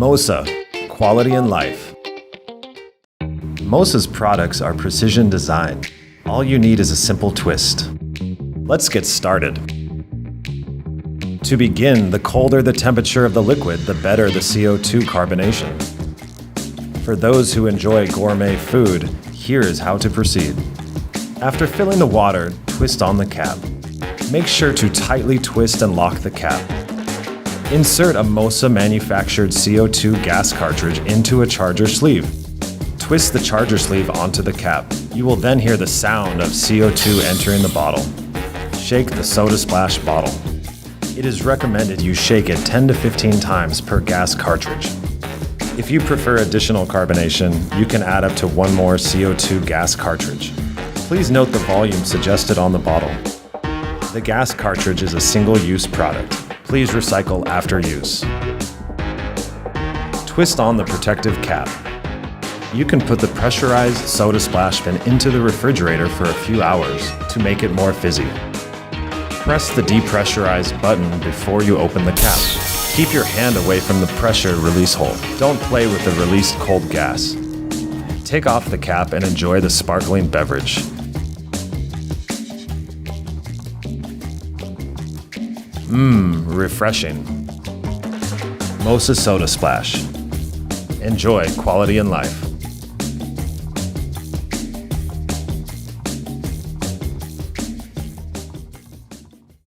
Mosa, quality in life. Mosa's products are precision designed. All you need is a simple twist. Let's get started. To begin, the colder the temperature of the liquid, the better the CO2 carbonation. For those who enjoy gourmet food, here is how to proceed. After filling the water, twist on the cap. Make sure to tightly twist and lock the cap. Insert a Mosa manufactured CO2 gas cartridge into a charger sleeve. Twist the charger sleeve onto the cap. You will then hear the sound of CO2 entering the bottle. Shake the Soda Splash bottle. It is recommended you shake it 10 to 15 times per gas cartridge. If you prefer additional carbonation, you can add up to one more CO2 gas cartridge. Please note the volume suggested on the bottle. The gas cartridge is a single-use product. Please recycle after use. Twist on the protective cap. You can put the pressurized Soda Splash bin into the refrigerator for a few hours to make it more fizzy. Press the depressurized button before you open the cap. Keep your hand away from the pressure release hole. Don't play with the released cold gas. Take off the cap and enjoy the sparkling beverage. Refreshing. Mosa Soda Splash. Enjoy quality in life.